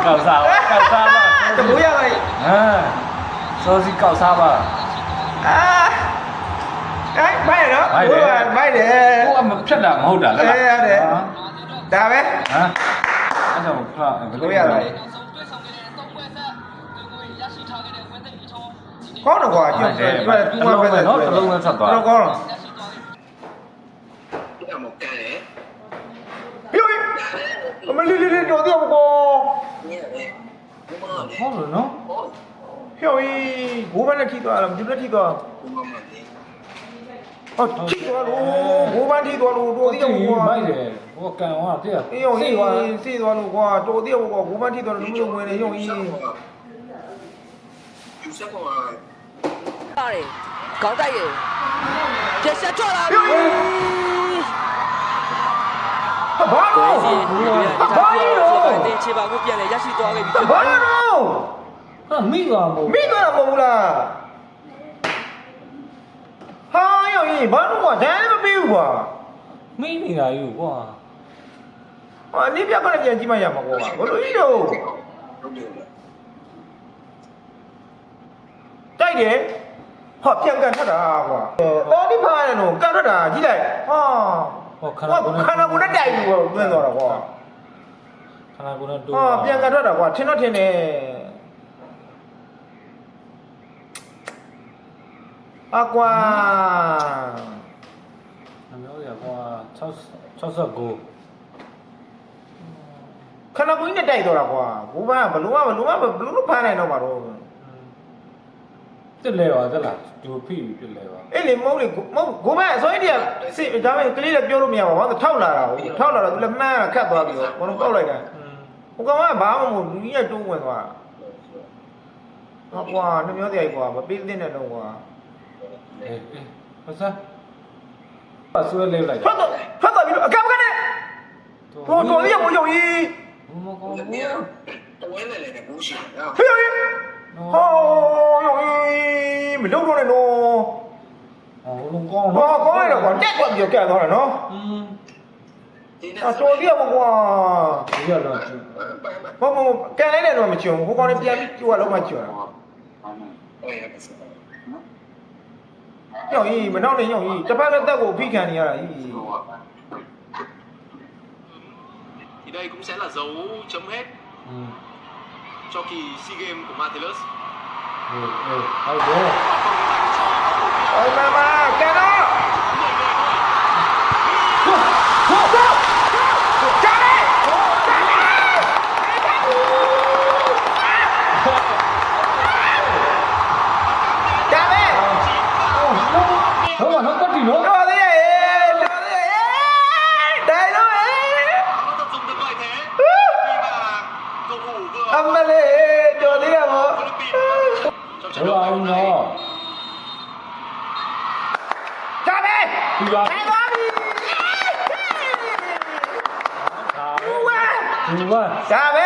ကောက်စားပါ တမိုးရပါ့ စောစီကောက်စားပါ မိုက်နော်မိုက်တယ် ကိုကမဖြတ်တာမဟုတ်တာလား တယ်ဒါပဲ ဟမ်အဲ့တော့ဖလားဘယ်လို လို့ရပါ့ကောင်းတော့ကွာကျုပ်ကပူမပဲတော့တော့ကောင်းတော့ 这么干嘞？ ဟိုအမလေးလေးတော်တော့ကော 你嘞？我妈嘞？ ဟုတ်လို့နော် 哦， ဟိုဘိုးဘနဲ့ထိသွားလားဒီလိုထိသွား 我妈妈嘞？ ဟောထိသွားလို့ဘိုးဘထိသွားလို့တော်သေးကွာ မိုက်တယ်ဟိုကန်ဟောတဲ့ အေးဟိုစေးသွားလို့ကွာတော်သေးကွာဘိုးဘထိသွားလို့လူလုံးဝင်နေရုံကြီး 有什么啊？大人，高大爷，这下抓了。 ဘာလို့ 对，七八股变了，也是多个比。 ဘာလို့ ဟာမိသွားမို့ မိသွားတာမဟုတ်ဘူးလားဟာယောကြီးဘာလို့ကွာဒမ်းမပေးဘူးကွာ မိနေတာယူကွာ ဟာနေပြကနေပြန်ကြည့်မှရမှာကွာဘလို့ကြီးတော့ 都没有了。 တိုက်တယ်ဟာပြန်ကန်ထွက်တာကွာတော်ဒီဖားရတော့ကန်ထွက်တာကြည့်လိုက်ဟာ ဟောခ ခန္ဓာကိုယ်နဲ့တိုက်ပြီးတော့တွင်းသွားတာကွာ ခဏကိုနဲ့တိုး ဟာပြန်ကန်ထွက်တာကွာထင်တော့ထင်တယ်အကွာ အမျိုးရကွာ69 ခန္ဓာကိုယ်နဲ့တိုက်သွားတာကွာဘိုးဘကဘလို့ဖမ်းနိုင်တော့မှာတော့ တက်လဲပါတက်လားဒူဖိပြလဲပါ အဲ့လေမဟုတ်လေမဟုတ်ကိုမအစိုးရတည်းစစ်ဒါပေမဲ့ကလေးလည်းပြောလို့မရပါဘူးထောက်လာတာဟုတ်ထောက်လာတော့သူလည်းမှန်းခတ်သွားပြီးတော့ဘုံပေါက်လိုက်တာဟိုကောင်ကဘာမှမဟုတ်လူကြီးကတိုးဝင်သွားဟောကွာနှမျောတရားကြီးကွာမပေးသင့်တဲ့တော့ကွာ အေးဟုတ်စားပါဆွဲလေးလိုက် ထွက်တော့ပြီးတော့အကမကနေဟိုတော်ရမယုံကြီး မကောင်း 我 ဘူး 没有，我来来不行啊。 ဟေးဟေးဟောယုံကြီးမလုံးတော့နဲ့နော် ဟောလုံးကောင်း ဟောကောင်းရတော့ကွာတက်ကွက်ပြီးတော့ကန်သွားတာနော်တော်ရမကွာ ဒီရတော့ မဟုတ်ကန်လိုက်တယ်တော့မချွန်ဟိုကောင်လည်းပြန်ပြီးကျိုးကလုံးမချွန် 哎呀，不是。 ညောင်ကြီးမနောက်နဲ့ညောင်ကြီးတစ်ဖက်ကတက်ကိုဖိခံနေရတာကြီး Thì đây cũng sẽ là dấu chấm hết อืม cho kỳ SEA Games của Marcellus. ဟုတ်တယ် အိုင်မကန်တော့ကြားလေကြားလေ ဟုတ်ပါတော့တက်ပြီနော် တော်သေးရဲ့တိုင်တော့ Nó tập trung được lợi thế khi mà cầu thủ vừa အမလေးတော်သေးရမို့ Philippines trong ဟုတ် trận ပါ đấu ဦး ngày hôm nay. နော် ကြားလေ ဒီပါ တိုင်သွားပြီ ဒီပါ ကြားပဲ